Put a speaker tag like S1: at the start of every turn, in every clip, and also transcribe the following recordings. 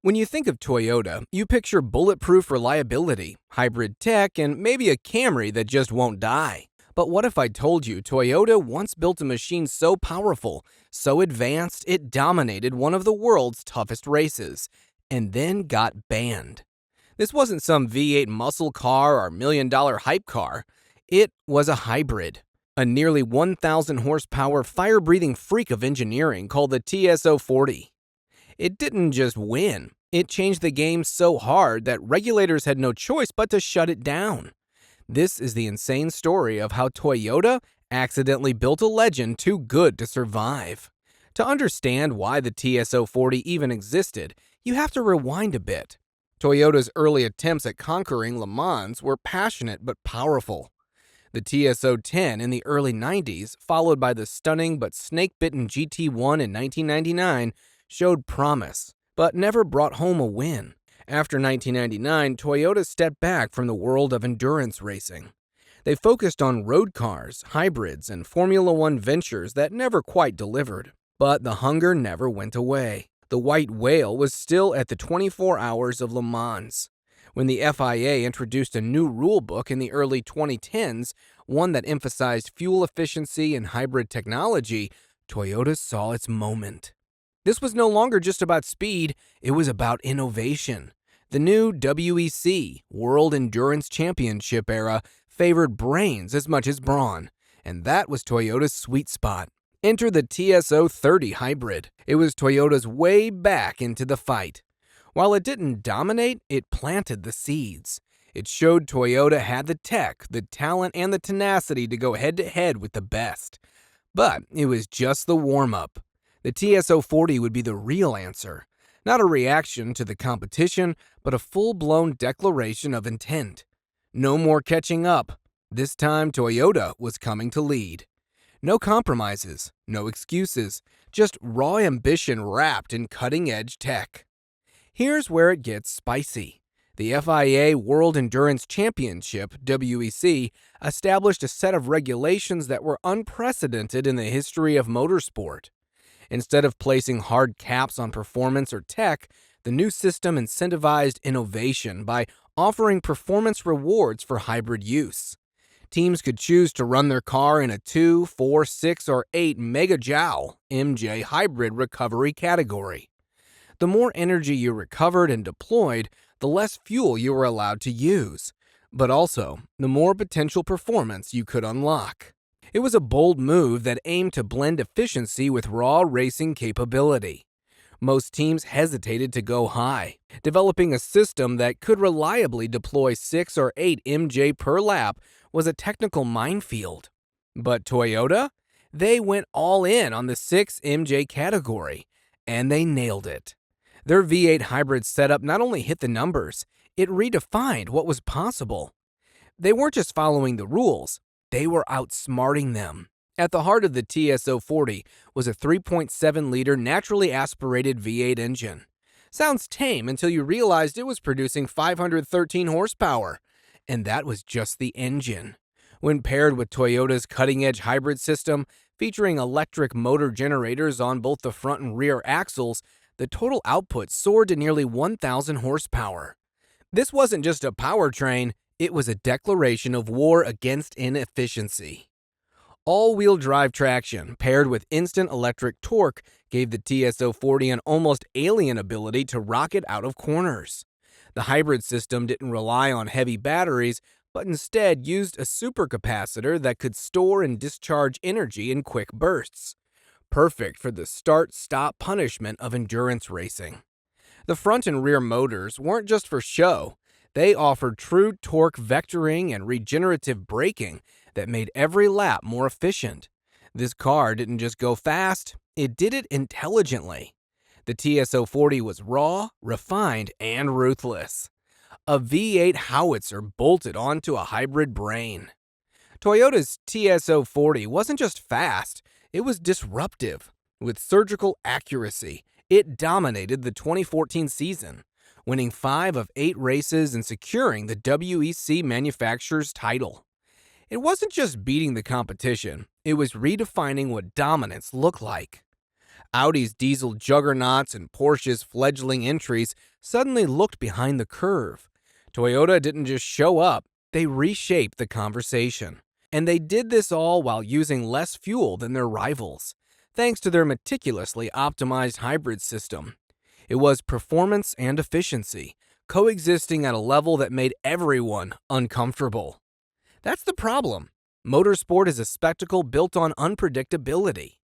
S1: When you think of Toyota, you picture bulletproof reliability, hybrid tech, and maybe a Camry that just won't die. But what if I told you Toyota once built a machine so powerful, so advanced, it dominated one of the world's toughest races, and then got banned? This wasn't some V8 muscle car or million-dollar hype car. It was a hybrid, a nearly 1,000 horsepower fire-breathing freak of engineering called the TS040. It didn't just win, it changed the game so hard that regulators had no choice but to shut it down. This is the insane story of how Toyota accidentally built a legend too good to survive. To understand why the TS040 even existed, you have to rewind a bit. Toyota's early attempts at conquering Le Mans were passionate but powerful. The TS010 in the early 90s, followed by the stunning but snake-bitten GT1 in 1999, showed promise, but never brought home a win. After 1999, Toyota stepped back from the world of endurance racing. They focused on road cars, hybrids, and Formula One ventures that never quite delivered. But the hunger never went away. The white whale was still at the 24 hours of Le Mans. When the FIA introduced a new rule book in the early 2010s, one that emphasized fuel efficiency and hybrid technology, Toyota saw its moment. This was no longer just about speed, it was about innovation. The new WEC, World Endurance Championship era, favored brains as much as brawn, and that was Toyota's sweet spot. Enter the TS030 hybrid. It was Toyota's way back into the fight. While it didn't dominate, it planted the seeds. It showed Toyota had the tech, the talent, and the tenacity to go head-to-head with the best. But it was just the warm-up. The TS040 would be the real answer. Not a reaction to the competition, but a full-blown declaration of intent. No more catching up. This time, Toyota was coming to lead. No compromises, no excuses, just raw ambition wrapped in cutting-edge tech. Here's where it gets spicy. The FIA World Endurance Championship, WEC, established a set of regulations that were unprecedented in the history of motorsport. Instead of placing hard caps on performance or tech, the new system incentivized innovation by offering performance rewards for hybrid use. Teams could choose to run their car in a 2, 4, 6, or 8 megajoule (MJ) hybrid recovery category. The more energy you recovered and deployed, the less fuel you were allowed to use, but also the more potential performance you could unlock. It was a bold move that aimed to blend efficiency with raw racing capability. Most teams hesitated to go high. Developing a system that could reliably deploy 6 or 8 MJ per lap was a technical minefield. But Toyota? They went all in on the 6 MJ category, and they nailed it. Their V8 hybrid setup not only hit the numbers, it redefined what was possible. They weren't just following the rules, they were outsmarting them. At the heart of the TS040 was a 3.7-liter naturally aspirated V8 engine. Sounds tame until you realized it was producing 513 horsepower. And that was just the engine. When paired with Toyota's cutting-edge hybrid system, featuring electric motor generators on both the front and rear axles, the total output soared to nearly 1,000 horsepower. This wasn't just a powertrain, it was a declaration of war against inefficiency. All-wheel drive traction, paired with instant electric torque, gave the TS040 an almost alien ability to rocket out of corners. The hybrid system didn't rely on heavy batteries, but instead used a supercapacitor that could store and discharge energy in quick bursts. Perfect for the start-stop punishment of endurance racing. The front and rear motors weren't just for show. They offered true torque vectoring and regenerative braking that made every lap more efficient. This car didn't just go fast, it did it intelligently. The TS040 was raw, refined, and ruthless. A V8 howitzer bolted onto a hybrid brain. Toyota's TS040 wasn't just fast, it was disruptive. With surgical accuracy, it dominated the 2014 season, winning 5 of 8 races and securing the WEC manufacturer's title. It wasn't just beating the competition, it was redefining what dominance looked like. Audi's diesel juggernauts and Porsche's fledgling entries suddenly looked behind the curve. Toyota didn't just show up, they reshaped the conversation. And they did this all while using less fuel than their rivals, thanks to their meticulously optimized hybrid system. It was performance and efficiency, coexisting at a level that made everyone uncomfortable. That's the problem. Motorsport is a spectacle built on unpredictability.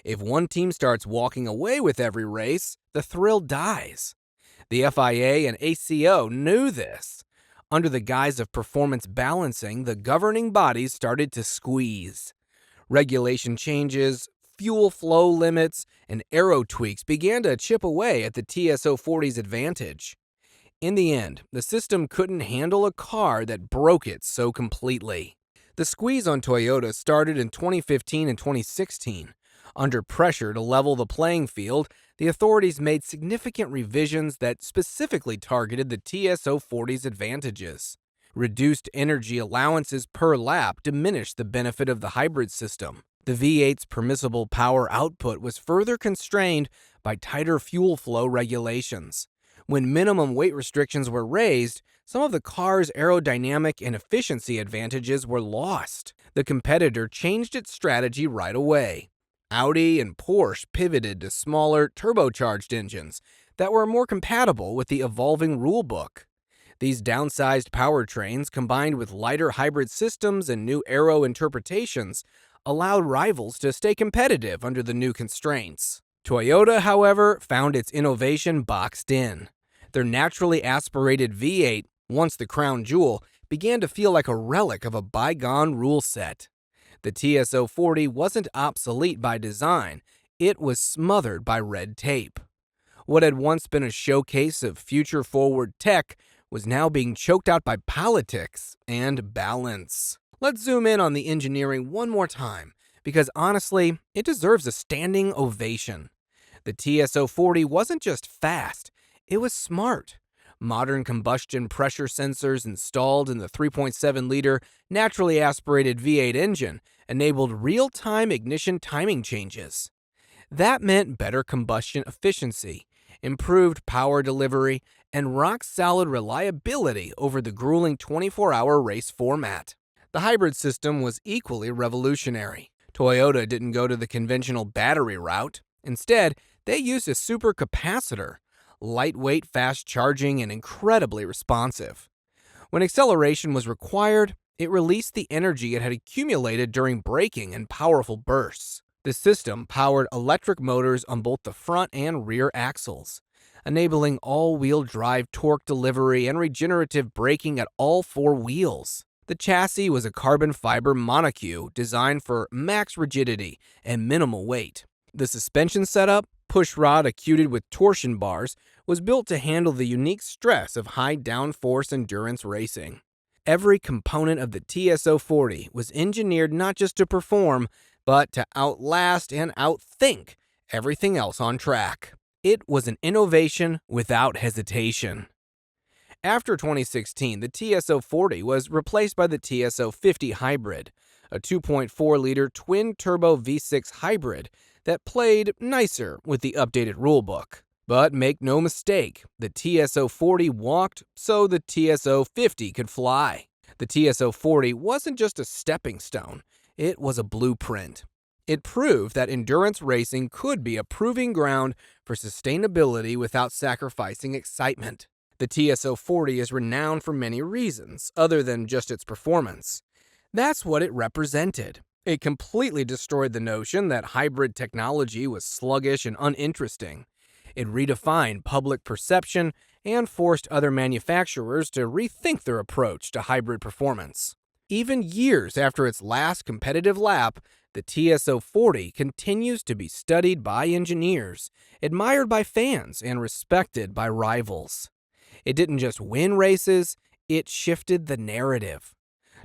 S1: If one team starts walking away with every race, the thrill dies. The FIA and ACO knew this. Under the guise of performance balancing, the governing bodies started to squeeze. Regulation changes, fuel flow limits, and aero tweaks began to chip away at the TS040's advantage. In the end, the system couldn't handle a car that broke it so completely. The squeeze on Toyota started in 2015 and 2016. Under pressure to level the playing field, the authorities made significant revisions that specifically targeted the TS040's advantages. Reduced energy allowances per lap diminished the benefit of the hybrid system. The V8's permissible power output was further constrained by tighter fuel flow regulations. When minimum weight restrictions were raised, some of the car's aerodynamic and efficiency advantages were lost. The competitor changed its strategy right away. Audi and Porsche pivoted to smaller, turbocharged engines that were more compatible with the evolving rulebook. These downsized powertrains, combined with lighter hybrid systems and new aero interpretations, allowed rivals to stay competitive under the new constraints. Toyota, however, found its innovation boxed in. Their naturally aspirated V8, once the crown jewel, began to feel like a relic of a bygone rule set. The TS040 wasn't obsolete by design, it was smothered by red tape. What had once been a showcase of future-forward tech was now being choked out by politics and balance. Let's zoom in on the engineering one more time, because honestly, it deserves a standing ovation. The TS040 wasn't just fast, it was smart. Modern combustion pressure sensors installed in the 3.7-liter naturally aspirated V8 engine enabled real-time ignition timing changes. That meant better combustion efficiency, improved power delivery, and rock-solid reliability over the grueling 24-hour race format. The hybrid system was equally revolutionary. Toyota didn't go to the conventional battery route. Instead, they used a supercapacitor, lightweight, fast charging, and incredibly responsive. When acceleration was required, it released the energy it had accumulated during braking in powerful bursts. The system powered electric motors on both the front and rear axles, enabling all-wheel drive torque delivery and regenerative braking at all four wheels. The chassis was a carbon fiber monocoque designed for max rigidity and minimal weight. The suspension setup, pushrod accoutred with torsion bars, was built to handle the unique stress of high downforce endurance racing. Every component of the TS040 was engineered not just to perform, but to outlast and outthink everything else on track. It was an innovation without hesitation. After 2016, the TS040 was replaced by the TS050 hybrid, a 2.4-liter twin-turbo V6 hybrid that played nicer with the updated rulebook. But make no mistake, the TS040 walked so the TS050 could fly. The TS040 wasn't just a stepping stone, it was a blueprint. It proved that endurance racing could be a proving ground for sustainability without sacrificing excitement. The TS040 is renowned for many reasons, other than just its performance. That's what it represented. It completely destroyed the notion that hybrid technology was sluggish and uninteresting. It redefined public perception and forced other manufacturers to rethink their approach to hybrid performance. Even years after its last competitive lap, the TS040 continues to be studied by engineers, admired by fans, and respected by rivals. It didn't just win races, it shifted the narrative.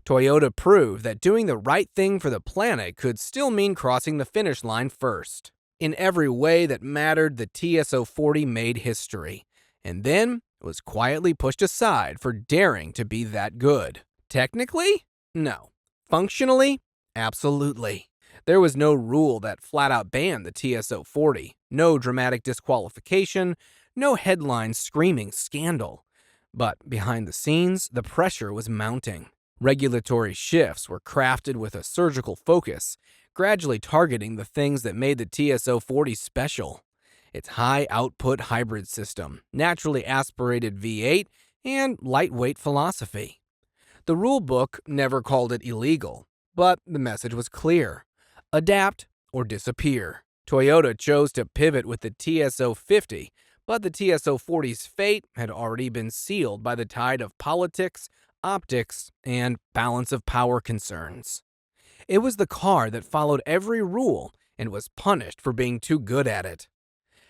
S1: Toyota proved that doing the right thing for the planet could still mean crossing the finish line first. In every way that mattered, the TS040 made history, and then was quietly pushed aside for daring to be that good. Technically? No. Functionally? Absolutely. There was no rule that flat-out banned the TS040. No dramatic disqualification, no headlines screaming scandal. But behind the scenes, the pressure was mounting. Regulatory shifts were crafted with a surgical focus, gradually targeting the things that made the TSO40 special. Its high-output hybrid system, naturally aspirated V8, and lightweight philosophy. The rulebook never called it illegal, but the message was clear. Adapt or disappear. Toyota chose to pivot with the TSO50, but the TSO40's fate had already been sealed by the tide of politics, optics, and balance of power concerns. It was the car that followed every rule and was punished for being too good at it.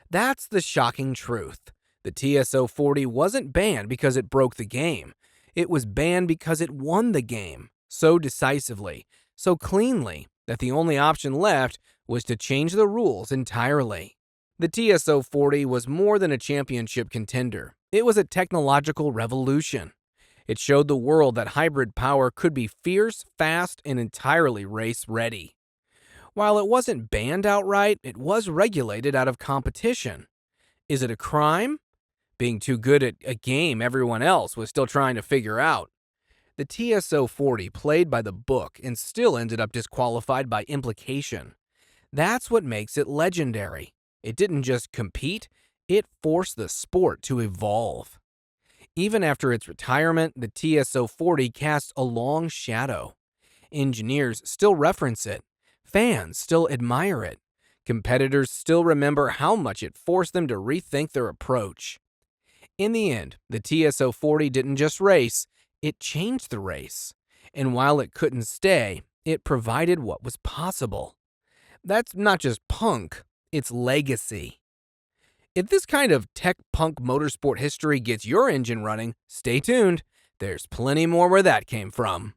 S1: That's the shocking truth. The TSO40 wasn't banned because it broke the game. It was banned because it won the game, so decisively, so cleanly, that the only option left was to change the rules entirely. The TSO40 was more than a championship contender. It was a technological revolution. It showed the world that hybrid power could be fierce, fast, and entirely race-ready. While it wasn't banned outright, it was regulated out of competition. Is it a crime? Being too good at a game everyone else was still trying to figure out. The TSO40 played by the book and still ended up disqualified by implication. That's what makes it legendary. It didn't just compete, it forced the sport to evolve. Even after its retirement, the TSO40 cast a long shadow. Engineers still reference it. Fans still admire it. Competitors still remember how much it forced them to rethink their approach. In the end, the TSO40 didn't just race, it changed the race. And while it couldn't stay, it provided what was possible. That's not just punk, it's legacy. If this kind of tech punk motorsport history gets your engine running, stay tuned. There's plenty more where that came from.